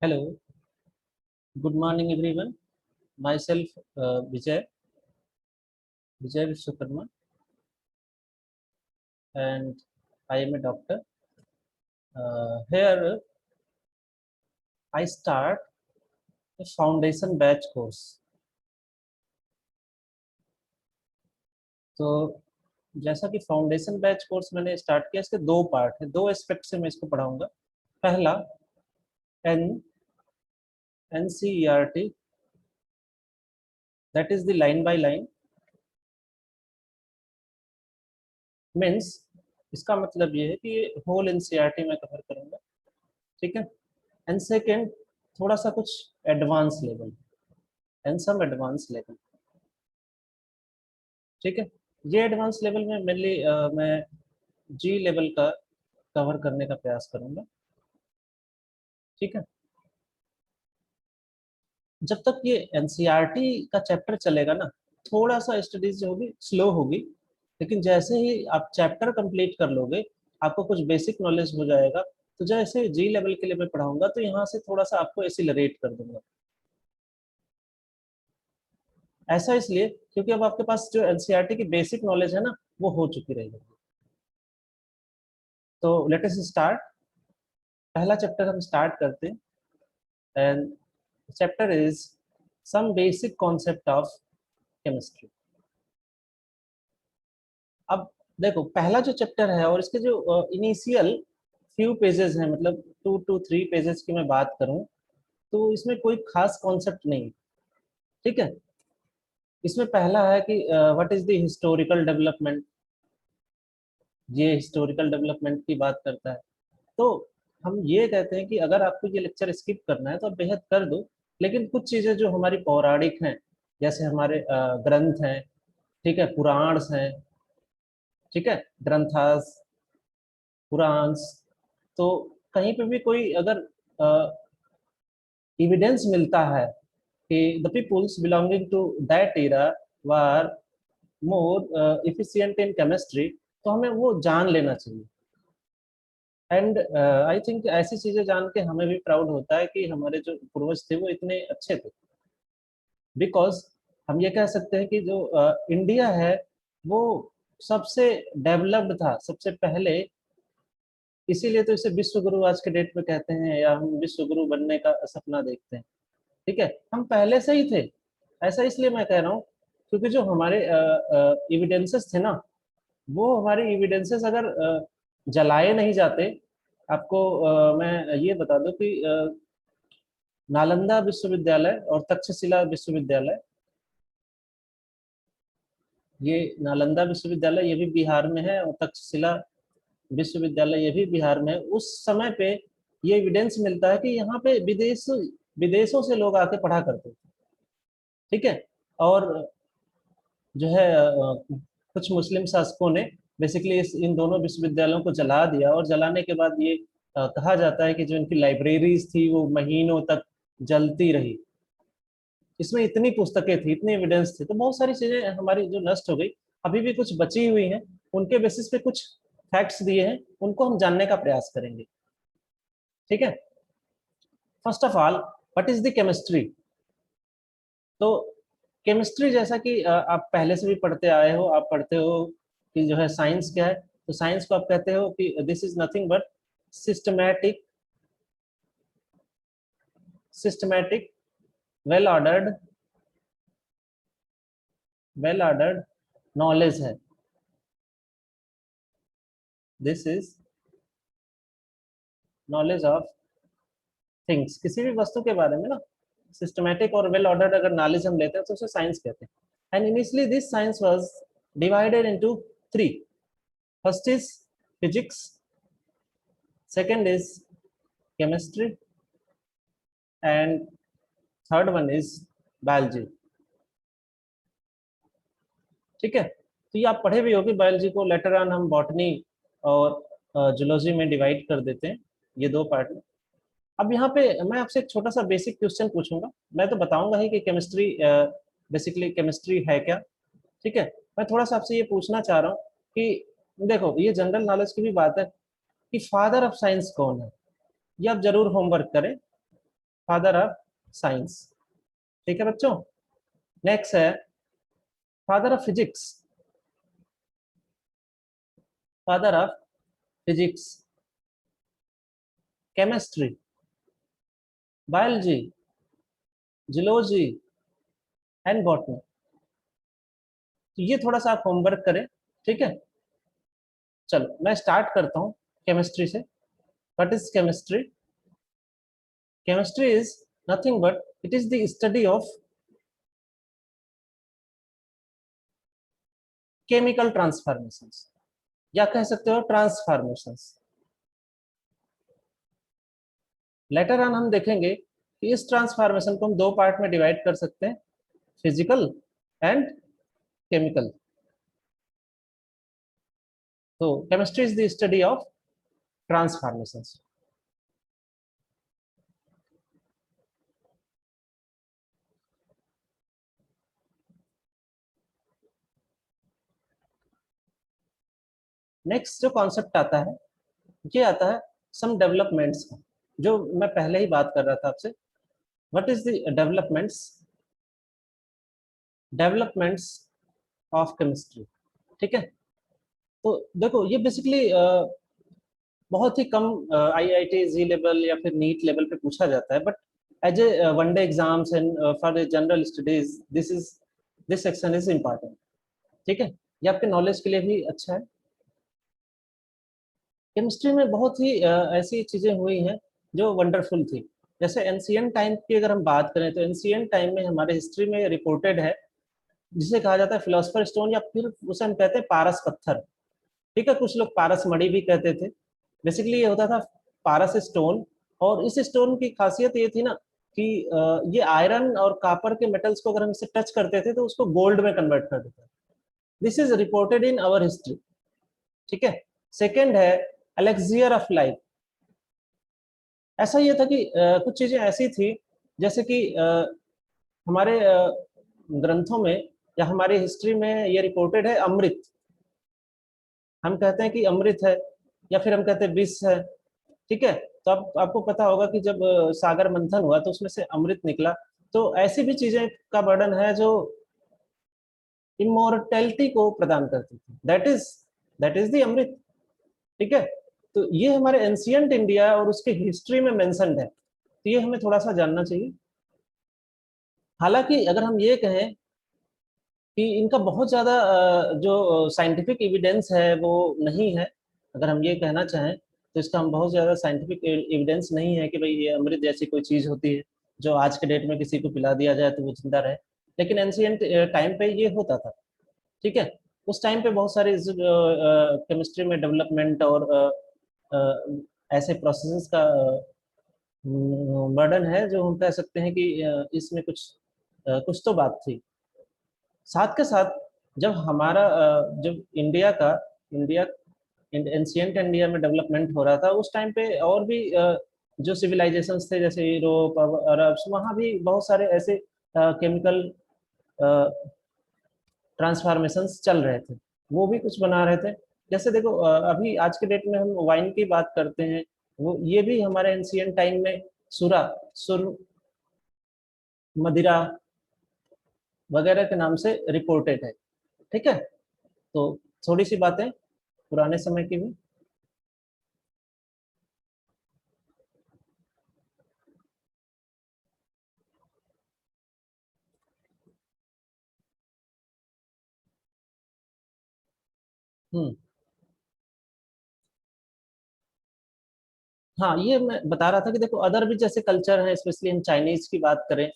Hello, good morning everyone. Myself Vijay Vishwakarma, and I am a doctor. Here I start a foundation batch course. तो जैसा कि foundation batch course मैंने start किया, इसके दो part है, दो एस्पेक्ट से मैं इसको पढ़ाऊंगा। पहला NCERT, that is the line by line, means इसका मतलब ये है कि ये होल NCERT में कवर करूंगा, ठीक है। एंड सेकेंड, थोड़ा सा कुछ advance level and some advance level, ठीक है। ये एडवांस लेवल में मेनली मैं जी लेवल का कवर करने का प्रयास करूंगा, ठीक है। जब तक ये एनसीईआरटी का चैप्टर चलेगा ना, थोड़ा सा स्टडीज जो होगी स्लो होगी, लेकिन जैसे ही आप चैप्टर कंप्लीट कर लोगे, आपको कुछ बेसिक नॉलेज हो जाएगा। तो जैसे जी लेवल के लिए मैं पढ़ाऊंगा, तो यहाँ से थोड़ा सा आपको एक्सीलरेट कर दूंगा। ऐसा इसलिए क्योंकि अब आपके पास जो एनसीईआरटी की बेसिक नॉलेज है ना, वो हो चुकी रहेगी। तो लेट अस स्टार्ट। पहला चैप्टर हम स्टार्ट करते हैं, and chapter is some basic concept of chemistry. अब देखो, पहला जो चैप्टर है और इसके जो इनिशियल फ्यू पेजेस हैं, मतलब 2 to 3 पेजेस की मैं बात करूं, तो इसमें कोई खास कॉन्सेप्ट नहीं, ठीक है। इसमें पहला है कि what is the historical development. ये हिस्टोरिकल डेवलपमेंट की बात करता है। तो हम ये कहते हैं कि अगर आपको ये लेक्चर स्किप करना है तो आप बेहद कर दो, लेकिन कुछ चीजें जो हमारी पौराणिक हैं, जैसे हमारे ग्रंथ हैं, ठीक है, पुराण्स हैं, ठीक है, ग्रंथास, पुराण्स, तो कहीं पे भी कोई अगर एविडेंस मिलता है कि the peoples belonging to that era were more efficient in chemistry, तो हमें वो जान लेना चाहिए। एंड आई थिंक ऐसी चीजें जान के हमें भी प्राउड होता है कि हमारे जो पूर्वज थे वो इतने अच्छे थे। बिकॉज हम ये कह सकते हैं कि जो इंडिया है वो सबसे डेवलप्ड था सबसे पहले, इसीलिए तो इसे विश्व गुरु आज के डेट में कहते हैं, या हम विश्व गुरु बनने का सपना देखते हैं, ठीक है। हम पहले से ही थे। ऐसा इसलिए मैं कह रहा हूँ क्योंकि जो हमारे एविडेंसेस थे ना, वो हमारे एविडेंसेस अगर जलाए नहीं जाते। आपको मैं ये बता दूं कि नालंदा विश्वविद्यालय और तक्षशिला विश्वविद्यालय, ये नालंदा विश्वविद्यालय ये भी बिहार में है, और तक्षशिला विश्वविद्यालय ये भी बिहार में है। उस समय पे ये एविडेंस मिलता है कि यहाँ पे विदेशों से लोग आके पढ़ा करते थे, ठीक है। और जो है कुछ मुस्लिम शासकों ने बेसिकली इन दोनों विश्वविद्यालयों को जला दिया, और जलाने के बाद ये कहा जाता है कि जो इनकी लाइब्रेरीज थी वो महीनों तक जलती रही। इसमें इतनी पुस्तकें थी, इतनी एविडेंस थी, तो बहुत सारी चीजें हमारी जो नष्ट हो गई, अभी भी कुछ बची हुई हैं। उनके बेसिस पे कुछ फैक्ट्स दिए हैं, उनको हम जानने का प्रयास करेंगे, ठीक है। First of all, what is the chemistry. तो केमिस्ट्री, जैसा कि आप पहले से भी पढ़ते आए हो, आप पढ़ते हो कि जो है साइंस क्या है। तो साइंस को आप कहते हो कि this is nothing but systematic systematic well ordered knowledge है। This is knowledge of things, किसी भी वस्तु के बारे में ना, सिस्टमैटिक और वेल ऑर्डर्ड अगर नॉलेज हम लेते हैं तो उसे साइंस कहते हैं। And initially this science was divided into 3। First is physics, second is chemistry, and third one is biology, ठीक है। तो ये आप पढ़े भी होगी, बायोलॉजी को लेटर ऑन हम बॉटनी और जूलॉजी में डिवाइड कर देते हैं, ये दो पार्ट में। अब यहाँ पे मैं आपसे एक छोटा सा बेसिक क्वेश्चन पूछूंगा। मैं तो बताऊंगा ही कि केमिस्ट्री बेसिकली केमिस्ट्री है क्या, ठीक है। मैं थोड़ा सा आपसे ये पूछना चाह रहा हूँ कि देखो, ये जनरल नॉलेज की भी बात है कि फादर ऑफ साइंस कौन है। ये आप जरूर होमवर्क करें। Father of science. ठीक है बच्चों। नेक्स्ट है father of physics, father of physics, chemistry, biology, zoology and botany. तो ये थोड़ा सा आप होमवर्क करें, ठीक है। चलो मैं स्टार्ट करता हूँ केमिस्ट्री से। What is chemistry? Chemistry is nothing but it is the study of chemical transformations, या कह सकते हो ट्रांसफॉर्मेशंस। लेटर ऑन हम देखेंगे कि इस ट्रांसफॉर्मेशन को हम दो पार्ट में डिवाइड कर सकते हैं, फिजिकल एंड केमिकल। तो chemistry is the study of transformations. Next जो कॉन्सेप्ट आता है ये आता है सम डेवलपमेंट्स का, जो मैं पहले ही बात कर रहा था आपसे। What is the developments of chemistry? ठीक है। तो देखो ये बेसिकली बहुत ही कम आईआईटी जी लेवल या फिर नीट लेवल पे पूछा जाता है, but as a one day exams and for general studies this section is important. ठीक है, ये आपके नॉलेज के लिए भी अच्छा है। केमिस्ट्री में बहुत ही ऐसी चीजें हुई हैं जो वंडरफुल थी। जैसे एंशियंट टाइम की अगर हम बात करें तो एंशियंट टाइम में हमारे हिस्ट्री में रिपोर्टेड है जिसे कहा जाता है फिलोसफर स्टोन, या फिर उसे हम कहते हैं पारस पत्थर। ठीक है, कुछ लोग पारस मणि भी कहते थे। बेसिकली ये होता था पारस स्टोन, और इस स्टोन की खासियत ये थी ना कि ये आयरन और कापर के मेटल्स को अगर हम इसे टच करते थे तो उसको गोल्ड में कन्वर्ट कर देता। This is reported in our history. ठीक है। सेकेंड है एलेक्सियर ऑफ लाइफ। ऐसा ये था कि कुछ चीजें ऐसी थी जैसे कि हमारे ग्रंथों में या हमारी हिस्ट्री में ये रिपोर्टेड है अमृत। हम कहते हैं कि अमृत है, या फिर हम कहते हैं विष है। ठीक है। तो आपको पता होगा कि जब सागर मंथन हुआ तो उसमें से अमृत निकला। तो ऐसी भी चीजें का वर्णन है जो इमोर्टेलिटी को प्रदान करती थी। दैट इज द अमृत। ठीक है। तो ये हमारे एंशियंट इंडिया और उसके हिस्ट्री में मेंशन्ड है, तो ये हमें थोड़ा सा जानना चाहिए। हालांकि अगर हम ये कहें कि इनका बहुत ज्यादा जो साइंटिफिक एविडेंस है वो नहीं है, अगर हम ये कहना चाहें तो इसका हम बहुत ज्यादा साइंटिफिक एविडेंस नहीं है कि भाई ये अमृत जैसी कोई चीज होती है जो आज के डेट में किसी को पिला दिया जाए तो वो जिंदा रहे। लेकिन एंशियंट टाइम पे ये होता था। ठीक है। उस टाइम पे बहुत सारे केमिस्ट्री में डेवलपमेंट और ऐसे प्रोसेसेस का वर्णन है जो हम कह सकते हैं कि इसमें कुछ तो बात थी। साथ के साथ जब हमारा जब इंडिया एंशियंट इंडिया में डेवलपमेंट हो रहा था उस टाइम पे और भी जो सिविलाइजेशंस थे जैसे यूरोप अरब, वहाँ भी बहुत सारे ऐसे केमिकल ट्रांसफॉर्मेशंस चल रहे थे, वो भी कुछ बना रहे थे। जैसे देखो अभी आज के डेट में हम वाइन की बात करते हैं, वो ये भी हमारे एंशियंट टाइम में सुर मदिरा वगैरह के नाम से रिपोर्टेड है। ठीक है। तो थोड़ी सी बातें पुराने समय की भी। हम्म। हाँ, ये मैं बता रहा था कि देखो अदर भी जैसे कल्चर है, स्पेशली हम चाइनीज की बात करें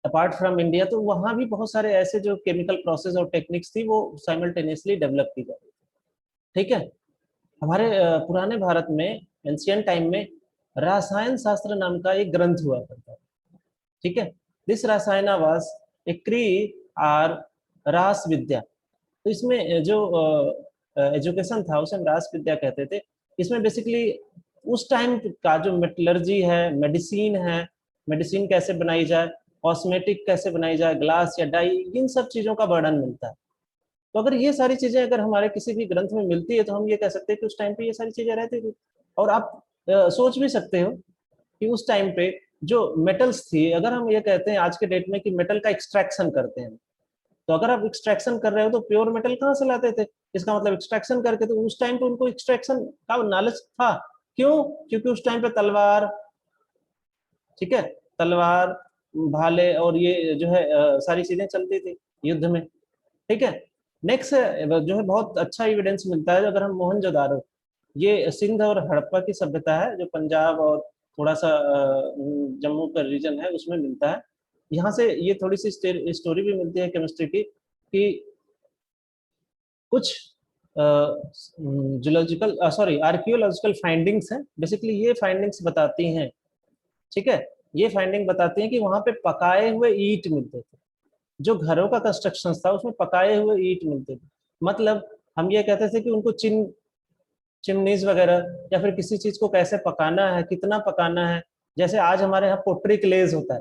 अपार्ट फ्रॉम इंडिया, तो वहाँ भी बहुत सारे ऐसे जो केमिकल प्रोसेस और टेक्निक्स थी वो साइमल्टेनियसली डेवलप की जा रही थी। ठीक है। हमारे पुराने भारत में एंशियंट टाइम में रसायन शास्त्र नाम का एक ग्रंथ हुआ करता है। ठीक है। दिस रसायना वाज ए क्री आर रास विद्या। तो इसमें जो एजुकेशन था उसे हम रास विद्या कहते थे। इसमें बेसिकली उस टाइम का जो मेटलर्जी है, मेडिसिन कैसे बनाई जाए, कॉस्मेटिक कैसे बनाई जाए, ग्लास या डाई, इन सब चीजों का वर्णन मिलता है। तो अगर ये सारी चीजें अगर हमारे किसी भी ग्रंथ में मिलती है तो हम ये कह सकते हैं कि उस टाइम पे ये सारी चीजें रहती थी। और आप सोच भी सकते हो कि उस टाइम पे जो मेटल्स थी, अगर हम ये कहते हैं आज के डेट में कि मेटल का एक्सट्रैक्शन करते हैं, तो अगर आप एक्सट्रैक्शन कर रहे हो तो प्योर मेटल कहाँ से लाते थे? इसका मतलब एक्सट्रैक्शन करके, तो उस टाइम पे उनको एक्सट्रैक्शन का नॉलेज था। क्यों? क्योंकि उस टाइम पे तलवार, ठीक है, तलवार, भाले और ये जो है सारी चीजें चलती थी युद्ध में। ठीक है। नेक्स्ट जो है बहुत अच्छा एविडेंस मिलता है, अगर हम मोहनजोदारो, ये सिंध और हड़प्पा की सभ्यता है जो पंजाब और थोड़ा सा जम्मू का रीजन है उसमें मिलता है। यहाँ से ये थोड़ी सी स्टोरी भी मिलती है केमिस्ट्री की, कि कुछ जूलॉजिकल सॉरी आर्कियोलॉजिकल फाइंडिंग्स हैं, बेसिकली ये फाइंडिंग्स बताती हैं, ठीक है, ये फाइंडिंग बताती हैं कि वहां पे पकाए हुए ईंट मिलते थे। जो घरों का कंस्ट्रक्शन था उसमें पकाए हुए ईंट मिलते थे। मतलब हम ये कहते थे कि उनको चिमनीज वगैरह या फिर किसी चीज को कैसे पकाना है, कितना पकाना है, जैसे आज हमारे यहाँ पोट्री क्लेज होता है,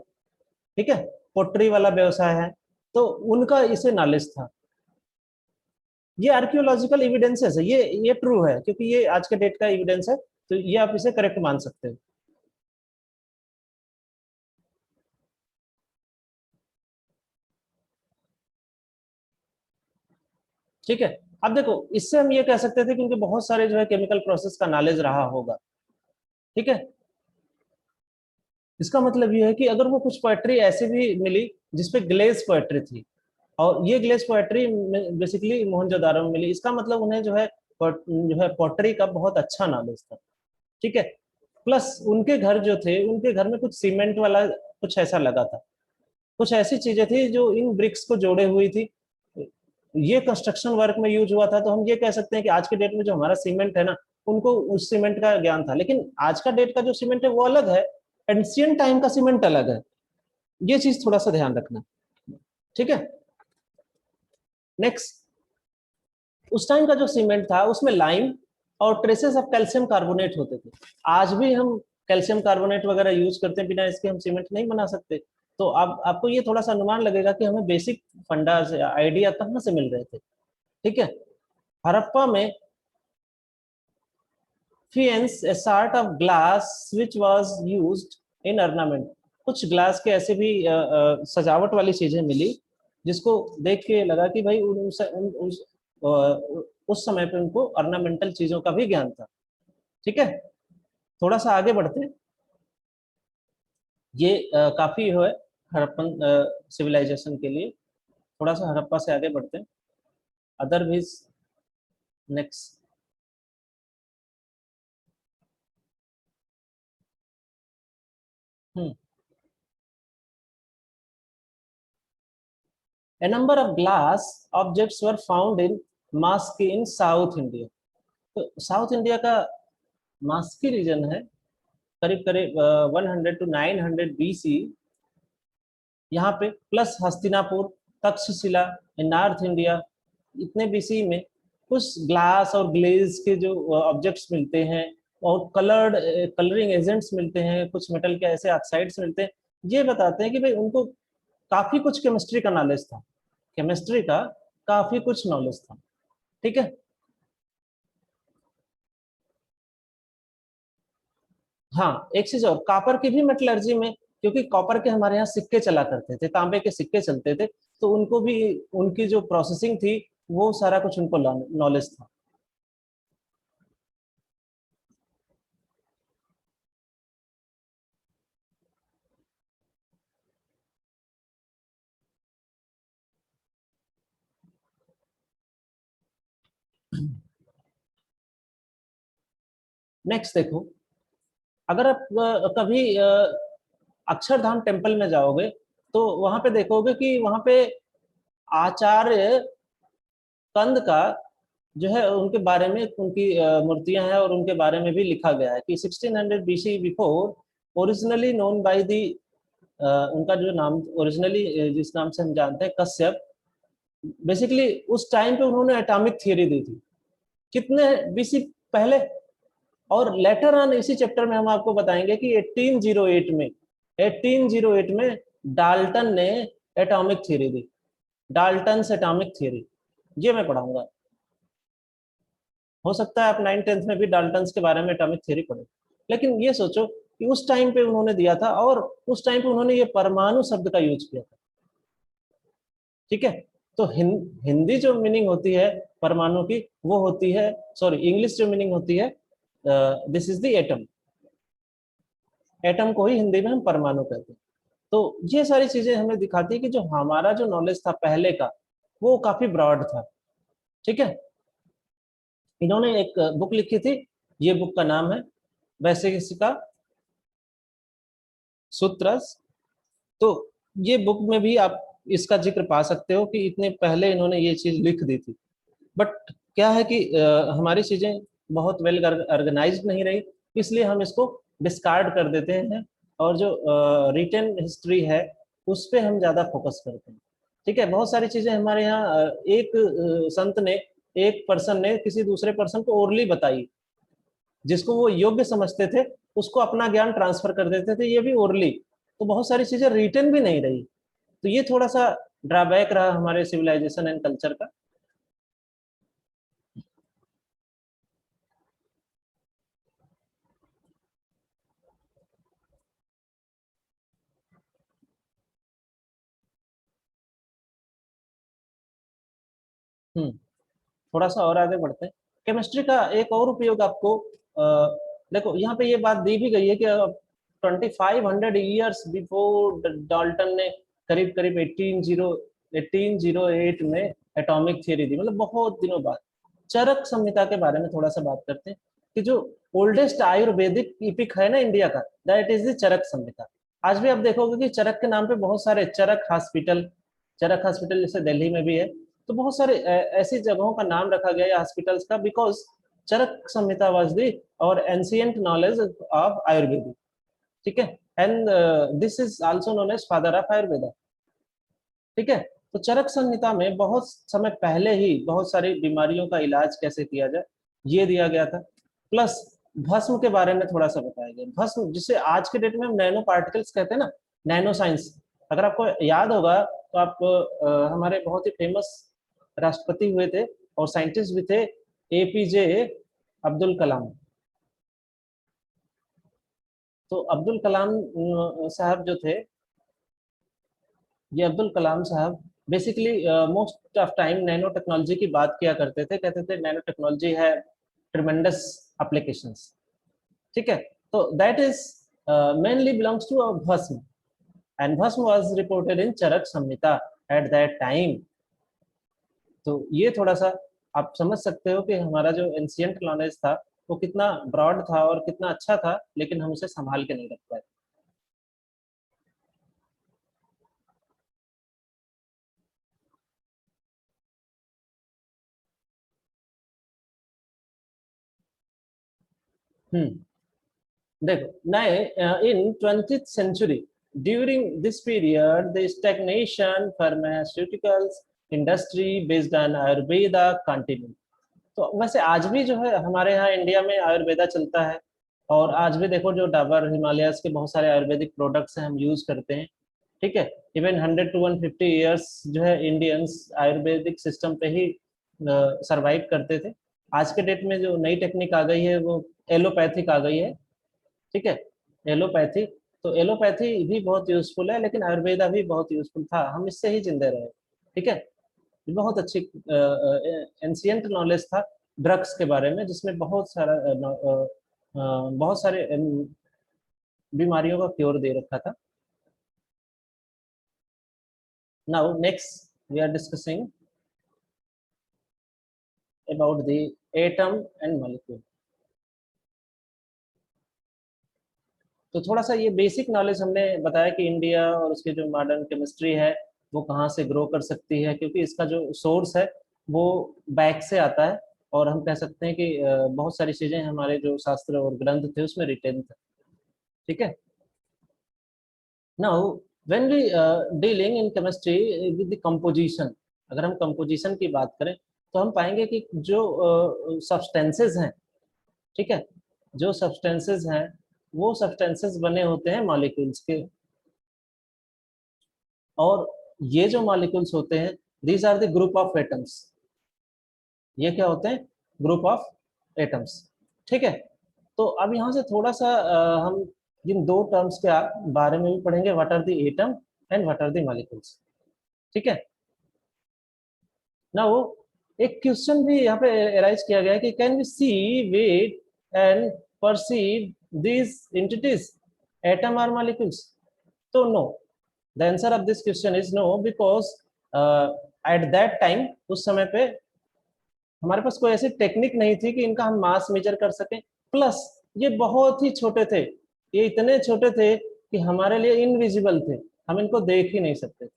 ठीक है, पोट्री वाला व्यवसाय है, तो उनका इसे नॉलेज था। ये आर्कियोलॉजिकल एविडेंसेस है, ये ट्रू है क्योंकि ये आज के डेट का एविडेंस है, तो ये आप इसे करेक्ट मान सकते हो। ठीक है। अब देखो, इससे हम ये कह सकते थे कि उनके बहुत सारे जो है केमिकल प्रोसेस का नॉलेज रहा होगा। ठीक है। इसका मतलब ये है कि अगर वो कुछ पोएट्री ऐसी भी मिली जिसपे ग्लेज पोएट्री थी, और ये ग्लेज पोएट्री बेसिकली मोहनजोदारो में मिली, इसका मतलब उन्हें जो है पोट्री का बहुत अच्छा नॉलेज था। ठीक है। प्लस उनके घर जो थे, उनके घर में कुछ सीमेंट वाला कुछ ऐसा लगा था, कुछ ऐसी चीजें थी जो इन ब्रिक्स को जोड़े हुई थी, ये कंस्ट्रक्शन वर्क में यूज हुआ था। तो हम ये कह सकते हैं कि आज के डेट में जो हमारा सीमेंट है ना, उनको उस सीमेंट का ज्ञान था, लेकिन आज का डेट का जो सीमेंट है वो अलग है, एंशियंट टाइम का सीमेंट अलग है। ये चीज थोड़ा सा ध्यान रखना। ठीक है। नेक्स्ट, उस टाइम का जो सीमेंट था उसमें लाइम और ट्रेसेस ऑफ कैल्शियम कार्बोनेट होते थे। आज भी हम कैल्शियम कार्बोनेट वगैरह यूज करते हैं, बिना इसके हम सीमेंट नहीं बना सकते। तो अब आपको ये थोड़ा सा अनुमान लगेगा कि हमें बेसिक फंडा से आइडिया कहाँ से मिल रहे थे। ठीक है। हड़प्पा में faience A sort of glass which was used in ornament, कुछ ग्लास के ऐसे भी सजावट वाली चीजें मिली, जिसको देख के लगा कि भाई उस समय पे उनको ऑर्नामेंटल चीजों का भी ज्ञान था। ठीक है। थोड़ा सा आगे बढ़ते हैं। ये काफी है हड़प्पन सिविलाइजेशन के लिए। थोड़ा सा हड़प्पा से आगे बढ़ते हैं। अदर भी next. A number of glass objects were found in Maski in South India. तो साउथ इंडिया का मास्की रीजन है, करीब करीब 100 टू 900 BC, यहाँ पे प्लस हस्तिनापुर, तक्षशिला इन नॉर्थ इंडिया, इतने बीसी में कुछ ग्लास और ग्लेज के जो ऑब्जेक्ट्स मिलते हैं, और कलरिंग एजेंट्स मिलते हैं, कुछ मेटल के ऐसे ऑक्साइड्स मिलते हैं, ये बताते हैं कि भाई उनको काफी कुछ केमिस्ट्री का नॉलेज था, केमिस्ट्री का काफी कुछ नॉलेज था। ठीक है। हाँ, एक चीज और, कॉपर की भी मेटलर्जी में, क्योंकि कॉपर के हमारे यहाँ सिक्के चला करते थे, तांबे के सिक्के चलते थे, तो उनको भी उनकी जो प्रोसेसिंग थी वो सारा कुछ उनको नॉलेज था। नेक्स्ट देखो, अगर आप कभी अक्षरधाम टेम्पल में जाओगे, तो वहां पे देखोगे कि वहां पे आचार्य कंद का जो है उनके बारे में, उनकी मूर्तियां हैं और उनके बारे में भी लिखा गया है कि 1600 BC before, originally known by the, उनका जो नाम ओरिजिनली जिस नाम से हम जानते हैं कश्यप, बेसिकली उस टाइम पे उन्होंने एटॉमिक थियरी दी थी। कितने बीसी पहले? और लेटर ऑन इसी चैप्टर में हम आपको बताएंगे कि 1808 में, 1808 में डाल्टन ने एटॉमिक थ्योरी दी, डाल्टन एटॉमिक थ्योरी, ये मैं पढ़ाऊंगा। हो सकता है आप 9th 10th में भी डाल्टन के बारे में एटॉमिक थ्योरी पढ़े, लेकिन ये सोचो कि उस टाइम पे उन्होंने दिया था, और उस टाइम पे उन्होंने ये परमाणु शब्द का यूज किया था। ठीक है, तो हिंदी जो मीनिंग होती है परमाणु की वो होती है, सॉरी इंग्लिश जो मीनिंग होती है, this is the atom. Atom को ही हिंदी में हम परमाणु कहते हैं। तो ये सारी चीजें हमें दिखाती है कि जो हमारा जो नॉलेज था पहले का वो काफी ब्रॉड था। ठीक है, इन्होंने एक बुक लिखी थी, ये बुक का नाम है वैशेषिक का सूत्रस। तो ये बुक में भी आप इसका जिक्र पा सकते हो कि इतने पहले इन्होंने ये चीज लिख दी थी। बट क्या है कि हमारी चीजें बहुत वेल ऑर्गेनाइज्ड नहीं रही, इसलिए हम इसको डिस्कार्ड कर देते हैं, और जो रिटन हिस्ट्री है उस पर हम ज्यादा फोकस करते हैं। ठीक है, बहुत सारी चीजें हमारे यहाँ एक संत ने, एक पर्सन ने किसी दूसरे पर्सन को ओरली बताई, जिसको वो योग्य समझते थे उसको अपना ज्ञान ट्रांसफर कर देते थे, ये भी ओरली। तो बहुत सारी चीजें रिटन भी नहीं रही। तो ये थोड़ा सा ड्रॉबैक रहा हमारे सिविलाइजेशन एंड कल्चर का। हम्म, थोड़ा सा और आगे बढ़ते हैं। केमिस्ट्री का एक और उपयोग आपको देखो यहाँ पे ये बात दी भी गई है कि 2500 ईयर्स बिफोर डाल्टन ने करीब करीब 1808 में एटॉमिक थ्योरी दी, मतलब बहुत दिनों बाद। चरक संहिता के बारे में थोड़ा सा बात करते हैं कि जो ओल्डेस्ट आयुर्वेदिक इपिक है ना इंडिया का, दैट इज द चरक संहिता। आज भी आप देखोगे कि चरक के नाम पे बहुत सारे चरक हॉस्पिटल जैसे दिल्ली में भी है। तो बहुत सारे ऐसी जगहों का नाम रखा गया है हॉस्पिटल्स का, because Charak Samhita was the और एंशियंट नॉलेज ऑफ आयुर्वेद। ठीक है, and this is also known as father of Ayurveda. ठीक है, तो चरक संहिता में बहुत समय पहले ही बहुत सारी बीमारियों का इलाज कैसे किया जाए ये दिया गया था। प्लस भस्म के बारे में थोड़ा सा बताया गया, भस्म जिसे आज के डेट में हम नैनो पार्टिकल्स कहते हैं ना, नैनो साइंस। अगर आपको याद होगा तो आप हमारे बहुत ही फेमस राष्ट्रपति हुए थे और साइंटिस्ट भी थे, एपीजे अब्दुल कलाम। तो अब्दुल कलाम साहब जो थे, ये अब्दुल कलाम साहब basically most of time nano technology की बात किया करते थे, कहते थे नैनो टेक्नोलॉजी है ट्रिमेंडस एप्लीकेशंस। ठीक है, तो that is mainly belongs to bhasma, and bhasma was reported in Charak Samhita at that time. तो ये थोड़ा सा आप समझ सकते हो कि हमारा जो एंशियंट नॉलेज था वो कितना ब्रॉड था और कितना अच्छा था, लेकिन हम उसे संभाल के नहीं रख पाए। हम्म, देखो नए इन 20th century, during this period the stagnation pharmaceuticals industry based on ayurveda continued। तो वैसे आज भी जो है हमारे यहाँ इंडिया में आयुर्वेदा चलता है, और आज भी देखो जो डाबर हिमालयस के बहुत सारे आयुर्वेदिक प्रोडक्ट्स हैं हम यूज करते हैं। ठीक है, इवन 100 to 150 ईयर्स जो है इंडियंस आयुर्वेदिक सिस्टम पे ही सरवाइव करते थे। आज के डेट में जो नई टेक्निक आ गई है वो एलोपैथिक आ गई है। ठीक है, एलोपैथी, तो एलोपैथी भी बहुत यूजफुल है, लेकिन आयुर्वेदा भी बहुत यूजफुल था, हम इससे ही जिंदे रहे। ठीक है, ये बहुत अच्छी एंशियंट नॉलेज था ड्रग्स के बारे में, जिसमें बहुत सारा बहुत सारे बीमारियों का क्योर दे रखा था। Now next we are discussing about the atom and molecule. तो थोड़ा सा ये बेसिक नॉलेज हमने बताया कि इंडिया और उसकी जो मॉडर्न केमिस्ट्री है वो कहाँ से ग्रो कर सकती है, क्योंकि इसका जो सोर्स है वो बैक से आता है। और हम कह सकते हैं कि बहुत सारी चीजें हमारे जो शास्त्र और ग्रंथ थे उसमें रिटेन थे। ठीक है, now when we dealing in chemistry with the composition, अगर हम कंपोजिशन की बात करें तो हम पाएंगे कि जो सब्सटेंसेस हैं, ठीक है, जो सब्सटेंसेस हैं वो सब्सटेंसेस बने होते हैं मॉलिक्यूल्स के। और ये जो मॉलिक्यूल्स होते हैं these are the group of atoms. ये क्या होते हैं? Group of atoms. ठीक है, तो अब यहाँ से थोड़ा सा हम जिन दो टर्म्स के बारे में भी पढ़ेंगे, what are the atom and what are the molecules. ठीक है ना। वो एक क्वेश्चन भी यहाँ पे एराइज किया गया है कि can we see, wait and perceive these entities, atom or molecules? तो no, the answer of this question is no, because at that time, उस समय पे हमारे पास कोई ऐसी टेक्निक नहीं थी कि इनका हम मास मेजर कर सकें, प्लस ये बहुत ही छोटे थे, ये इतने छोटे थे कि हमारे लिए इनविजिबल थे, हम इनको देख ही नहीं सकते थे।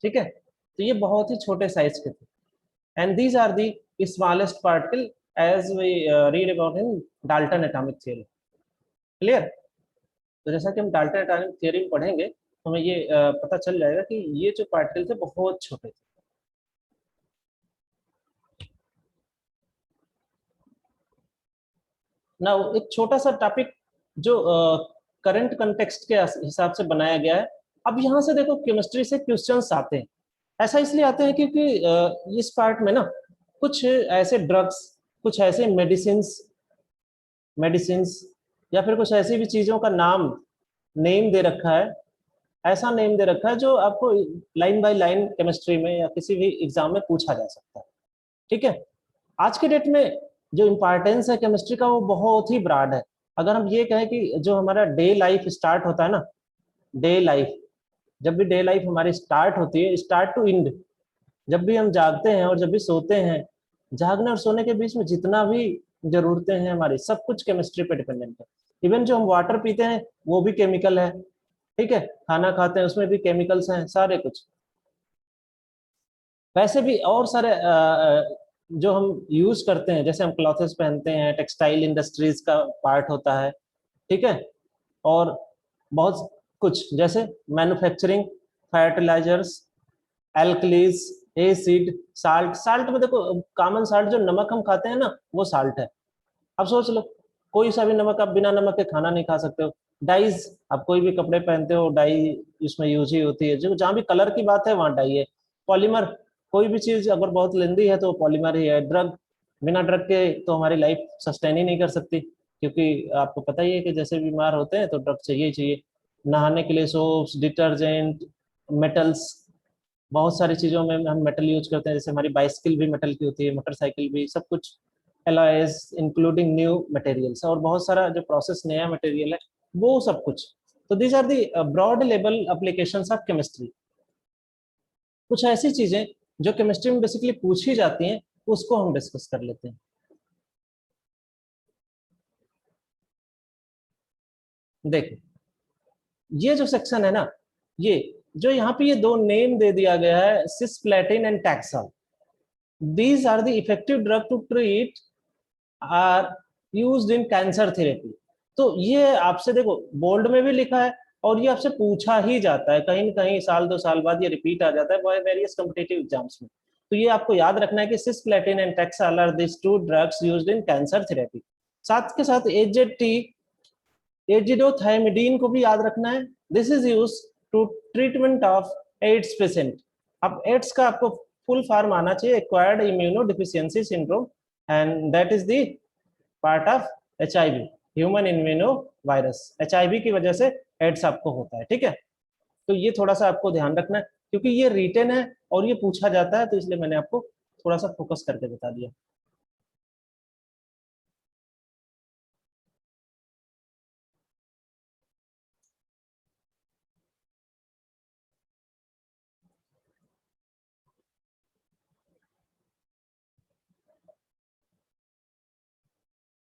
ठीक है, तो ये बहुत ही छोटे साइज के थे, and these are the smallest particle as we read about in Dalton atomic theory. Clear? तो जैसा कि हम डाल्टन एटॉमिक थ्योरी में पढ़ेंगे तो हमें ये पता चल जाएगा कि ये जो पार्टिकल थे बहुत छोटे थे। ना एक छोटा सा टॉपिक जो करंट कंटेक्स्ट के हिसाब से बनाया गया है। अब यहाँ से देखो केमिस्ट्री से क्वेश्चंस आते हैं, ऐसा इसलिए आते हैं क्योंकि इस पार्ट में ना कुछ ऐसे ड्रग्स, कुछ ऐसे मेडिसिन्स या फिर कुछ ऐसी भी चीजों का नेम दे रखा है, ऐसा नेम दे रखा है जो आपको लाइन बाय लाइन केमिस्ट्री में या किसी भी एग्जाम में पूछा जा सकता है। ठीक है, आज के डेट में जो इम्पोर्टेंस है केमिस्ट्री का वो बहुत ही ब्रॉड है। अगर हम ये कहें कि जो हमारा डे लाइफ स्टार्ट होता है ना, डे लाइफ, जब भी डे लाइफ हमारी स्टार्ट होती है, स्टार्ट टू एंड, जब भी हम जागते हैं और जब भी सोते हैं, जागने और सोने के बीच में जितना भी जरूरतें हैं हमारी, सब कुछ केमिस्ट्री पे डिपेंडेंट है। इवन जो हम वाटर पीते हैं वो भी केमिकल है। ठीक है, खाना खाते हैं उसमें भी केमिकल्स हैं, सारे कुछ। वैसे भी और सारे जो हम यूज करते हैं, जैसे हम क्लॉथेस पहनते हैं, टेक्सटाइल इंडस्ट्रीज का पार्ट होता है। ठीक है, और बहुत कुछ जैसे manufacturing, fertilisers, alkalis, acid, salt. Salt में देखो, कॉमन साल्ट जो नमक हम खाते हैं ना वो साल्ट है। अब सोच लो, कोई सा भी नमक, आप बिना नमक के खाना नहीं खा सकते हो। डाइज, आप कोई भी कपड़े पहनते हो, डाई इसमें यूज ही होती है, जो जहाँ भी कलर की बात है वहाँ डाई है। पॉलीमर, कोई भी चीज अगर बहुत लेंदी है तो पॉलीमर ही है। ड्रग, बिना ड्रग के तो हमारी लाइफ सस्टेन ही नहीं कर सकती, क्योंकि आपको पता ही है कि जैसे बीमार होते हैं तो ड्रग चाहिए ही चाहिए। नहाने के लिए सोप्स, डिटर्जेंट, मेटल्स, बहुत सारी चीज़ों में हम मेटल यूज करते हैं, जैसे हमारी बाइसिकल भी मेटल की होती है, मोटरसाइकिल भी, सब कुछ एलॉयज इंक्लूडिंग न्यू मटेरियल्स, और बहुत सारा जो प्रोसेस नया मटेरियल है वो सब कुछ। तो these are the broad level applications of chemistry. कुछ ऐसी चीजें जो केमिस्ट्री में बेसिकली पूछी जाती हैं उसको हम डिस्कस कर लेते हैं। देखो, ये जो सेक्शन है ना, ये जो यहाँ पे ये दो नेम दे दिया गया है, cisplatin and Taxol, these are the effective drug to treat are used in cancer therapy। तो ये आपसे देखो बोल्ड में भी लिखा है और ये आपसे पूछा ही जाता है, कहीं ना कहीं साल दो साल बाद ये रिपीट आ जाता है वेरियस कॉम्पिटिटिव एग्जाम्स में। तो ये आपको याद रखना है कि cisplatin and taxol are this two drugs used in cancer therapy. साथ के साथ एजेटी, एजिडोथायमिडीन को भी याद रखना है। This is use to treatment of AIDS patient. अब एड्स का आपको फुल फॉर्म आना चाहिए, acquired immuno deficiency syndrome, and that is the part of HIV, human immuno virus. HIV की वजह से एड्स आपको होता है। ठीक है, तो ये थोड़ा सा आपको ध्यान रखना है, क्योंकि ये रिटन है और ये पूछा जाता है, तो इसलिए मैंने आपको थोड़ा सा फोकस करके बता दिया।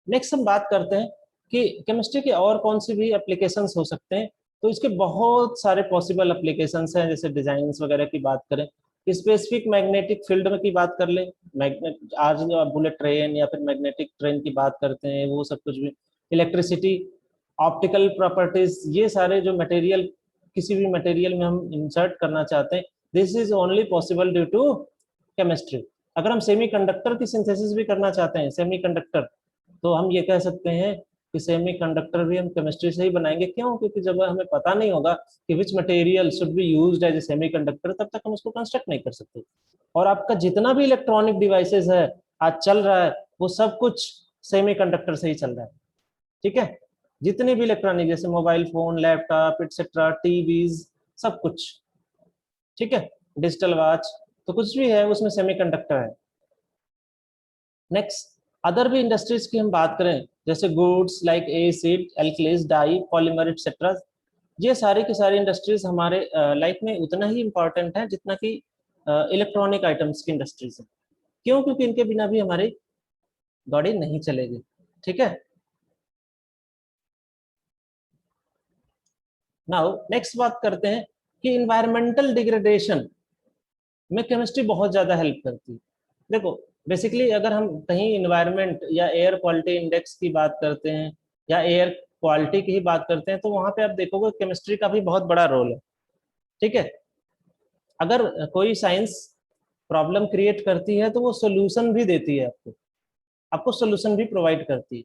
नेक्स्ट हम बात करते हैं कि केमिस्ट्री के और कौन सी भी एप्लीकेशंस हो सकते हैं। तो इसके बहुत सारे पॉसिबल एप्लीकेशंस हैं, जैसे डिजाइन वगैरह की बात करें, स्पेसिफिक मैग्नेटिक फील्ड में की बात कर ले, मैग्नेट, आज जो बुलेट ट्रेन या फिर मैग्नेटिक ट्रेन की बात करते हैं वो सब कुछ भी, इलेक्ट्रिसिटी, ऑप्टिकल प्रॉपर्टीज, ये सारे जो मटेरियल, किसी भी मटेरियल में हम इंसर्ट करना चाहते हैं, this is only possible due to chemistry. अगर हम सेमीकंडक्टर की सिंथेसिस भी करना चाहते हैं, सेमीकंडक्टर, तो हम ये कह सकते हैं कि सेमीकंडक्टर भी हम केमिस्ट्री से ही बनाएंगे। क्यों? क्योंकि जब हमें पता नहीं होगा कि which material should be used as a semiconductor, तब तक हम उसको कंस्ट्रक्ट नहीं कर सकते। और आपका जितना भी इलेक्ट्रॉनिक डिवाइसेस है आज चल रहा है, वो सब कुछ सेमीकंडक्टर से ही चल रहा है। ठीक है, जितने भी इलेक्ट्रॉनिक जैसे mobile phone, laptop etcetera, TVs, सब कुछ, ठीक है, डिजिटल वॉच, तो कुछ भी है उसमें सेमीकंडक्टर है। नेक्स्ट, अदर भी इंडस्ट्रीज की हम बात करें जैसे goods like acid, alkalis, dye, polymer etcetera, ये सारी की सारी इंडस्ट्रीज हमारे लाइफ में उतना ही इम्पोर्टेंट है जितना कि इलेक्ट्रॉनिक आइटम्स की इंडस्ट्रीज है। क्यों? क्योंकि इनके बिना भी हमारी बॉडी नहीं चलेगी, ठीक है। नाउ नेक्स्ट बात करते हैं कि इन्वायरमेंटल डिग्रेडेशन में केमिस्ट्री बहुत ज़्यादा हेल्प करती है। देखो, बेसिकली अगर हम कहीं इन्वायरमेंट या एयर क्वालिटी इंडेक्स की बात करते हैं या एयर क्वालिटी की ही बात करते हैं, तो वहाँ पे आप देखोगे केमिस्ट्री का भी बहुत बड़ा रोल है, ठीक है। अगर कोई साइंस प्रॉब्लम क्रिएट करती है तो वो सोल्यूशन भी देती है, आपको आपको सोल्यूशन भी प्रोवाइड करती है।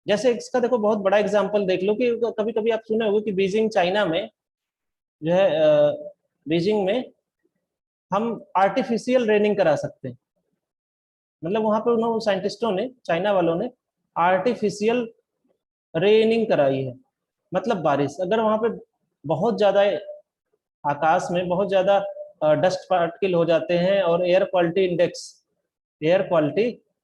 जैसे इसका देखो बहुत बड़ा एग्जांपल देख लो कि कभी कभी आप सुने होंगे कि बीजिंग चाइना में जो है, बीजिंग में हम आर्टिफिशियल रेनिंग करा सकते हैं। मतलब वहां पे उन्होंने साइंटिस्टों ने, चाइना वालों ने आर्टिफिशियल रेनिंग कराई है। मतलब बारिश, अगर वहां पे बहुत ज्यादा आकाश में बहुत ज्यादा डस्ट पार्टिकल हो जाते हैं और एयर क्वालिटी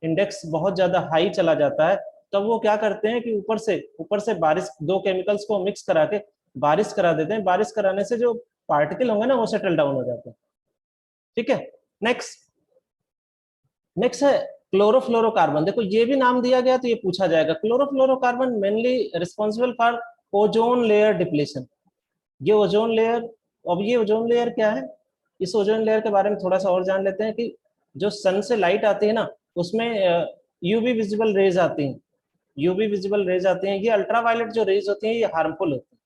इंडेक्स बहुत ज्यादा हाई चला जाता है, तब वो क्या करते हैं कि ऊपर से बारिश, दो केमिकल्स को मिक्स करा के बारिश करा देते हैं। बारिश कराने से जो पार्टिकल होंगे ना वो सेटल डाउन हो जाते हैं, ठीक है। नेक्स्ट नेक्स्ट है क्लोरोफ्लोरोकार्बन। देखो ये भी नाम दिया गया तो ये पूछा जाएगा, chlorofluorocarbon mainly responsible for ozone layer depletion. ये ओजोन लेयर, अब ये ओजोन लेयर क्या है, इस ओजोन लेयर के बारे में थोड़ा सा और जान लेते हैं कि जो सन से लाइट आती है ना, उसमें यूवी विजिबल रेज आती हैं। यूवी विजिबल रेज आती हैं, ये अल्ट्रावायलेट जो रेज होती हैं ये हार्मफुल होती हैं।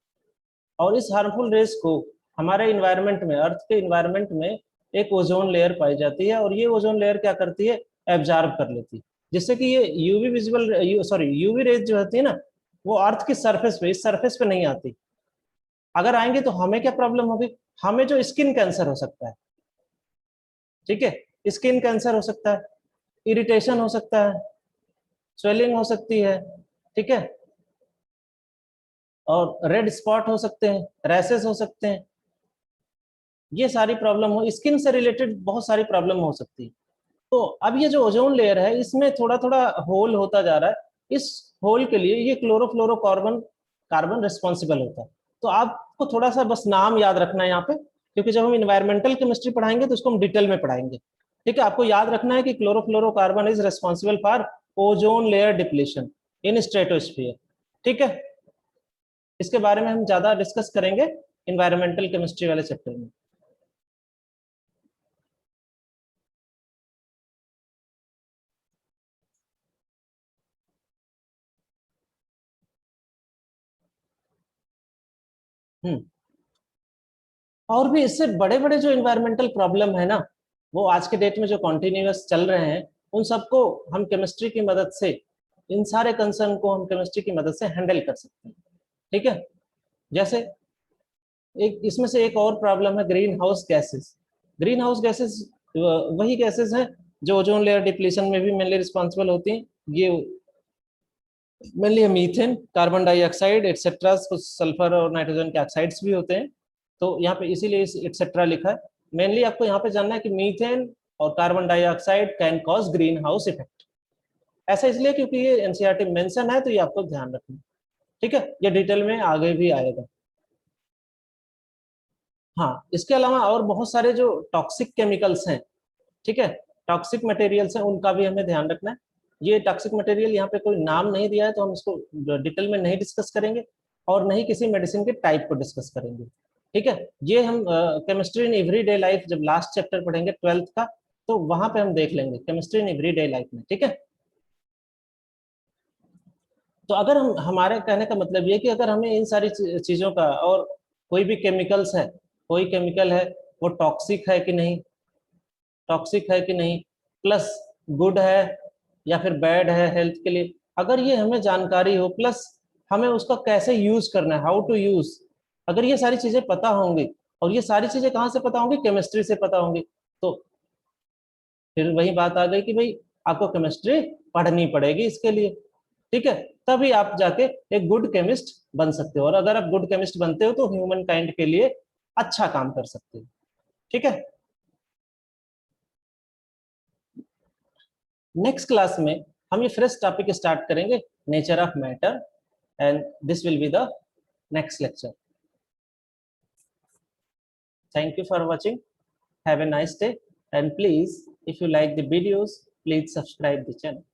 और इस हार्मफुल रेज को हमारे इन्वायरमेंट में, अर्थ के इन्वायरमेंट में एक ओजोन लेयर पाई जाती है, और ये ओजोन लेयर क्या करती है, एब्जॉर्ब कर लेती है, जिससे कि ये यूवी रेज जो होती है ना, वो अर्थ की सरफेस पे, इस सरफेस पे नहीं आती। अगर आएंगे तो हमें क्या प्रॉब्लम होगी, हमें जो स्किन कैंसर हो सकता है, ठीक है, स्किन कैंसर हो सकता है, इरिटेशन हो सकता है, स्वेलिंग हो सकती है, ठीक है, और रेड स्पॉट हो सकते हैं, रैसेस हो सकते हैं। ये सारी प्रॉब्लम हो, स्किन से रिलेटेड बहुत सारी प्रॉब्लम हो सकती है। तो अब ये जो ओजोन लेयर है इसमें थोड़ा थोड़ा होल होता जा रहा है। इस होल के लिए ये क्लोरोफ्लोरोकार्बन कार्बन रिस्पॉन्सिबल होता है। तो आपको थोड़ा सा बस नाम याद रखना है यहाँ पे, क्योंकि जब हम इन्वायरमेंटल केमिस्ट्री पढ़ाएंगे तो उसको हम डिटेल में पढ़ाएंगे, ठीक है। आपको याद रखना है कि chlorofluorocarbon is responsible for ozone layer depletion in stratosphere, ठीक है। इसके बारे में हम ज्यादा डिस्कस करेंगे इन्वायरमेंटल केमिस्ट्री वाले चैप्टर में। हम्म और भी इससे बड़े बड़े जो इन्वायरमेंटल प्रॉब्लम है ना, वो आज के डेट में जो कॉन्टिन्यूस चल रहे हैं, उन सबको हम केमिस्ट्री की मदद से, इन सारे कंसर्न को हम केमिस्ट्री की मदद से हैंडल कर सकते हैं, ठीक है। जैसे एक इसमें से एक और प्रॉब्लम है green house gases. Green house gases वही गैसेस हैं जो ओजोन लेयर डिप्लीशन में भी मेनली रिस्पॉन्सिबल होती हैं। ये mainly methane, carbon dioxide etcetera, कुछ सल्फर और नाइट्रोजन के ऑक्साइड्स भी होते हैं। तो यहाँ पे इसीलिए एटसेट्रा लिखा है। मेनली आपको यहाँ पे जानना है कि मीथेन और carbon dioxide can cause green house effect. ऐसा इसलिए क्योंकि ये एनसीईआरटी मेंशन है, तो ये आपको ध्यान रखना, ठीक है। ये डिटेल में आगे भी आएगा। हाँ, इसके अलावा और बहुत सारे जो टॉक्सिक केमिकल्स हैं, ठीक है, टॉक्सिक मटेरियल्स हैं, उनका भी हमें ध्यान रखना है। ये टॉक्सिक मटेरियल यहाँ पे कोई नाम नहीं दिया है, तो हम इसको डिटेल में नहीं डिस्कस करेंगे, और नहीं किसी मेडिसिन के टाइप को डिस्कस करेंगे, ठीक है। ये हम केमिस्ट्री इन एवरीडे लाइफ जब लास्ट चैप्टर पढ़ेंगे 12th का, तो वहां पे हम देख लेंगे केमिस्ट्री इन एवरीडे लाइफ में, ठीक है। तो अगर हम, हमारे कहने का मतलब ये कि अगर हमें इन सारी चीजों का, और कोई भी केमिकल्स है, कोई केमिकल है वो टॉक्सिक है कि नहीं, टॉक्सिक है कि नहीं, प्लस गुड है या फिर बैड है हेल्थ के लिए, अगर ये हमें जानकारी हो, प्लस हमें उसका कैसे यूज करना है, हाउ टू यूज, अगर ये सारी चीजें पता होंगी, और ये सारी चीजें कहाँ से पता होंगी, केमिस्ट्री से पता होंगी, तो फिर वही बात आ गई कि भाई आपको केमिस्ट्री पढ़नी पड़ेगी इसके लिए, ठीक है, तभी आप जाके एक गुड केमिस्ट बन सकते हो, और अगर आप गुड केमिस्ट बनते हो तो ह्यूमन काइंड के लिए अच्छा काम कर सकते हो। ठीक है, नेक्स्ट क्लास में हम ये फ्रेश टॉपिक स्टार्ट करेंगे, nature of matter, and this will be the next lecture. Thank you for watching, have a nice day, and please if you like the videos, please subscribe the channel.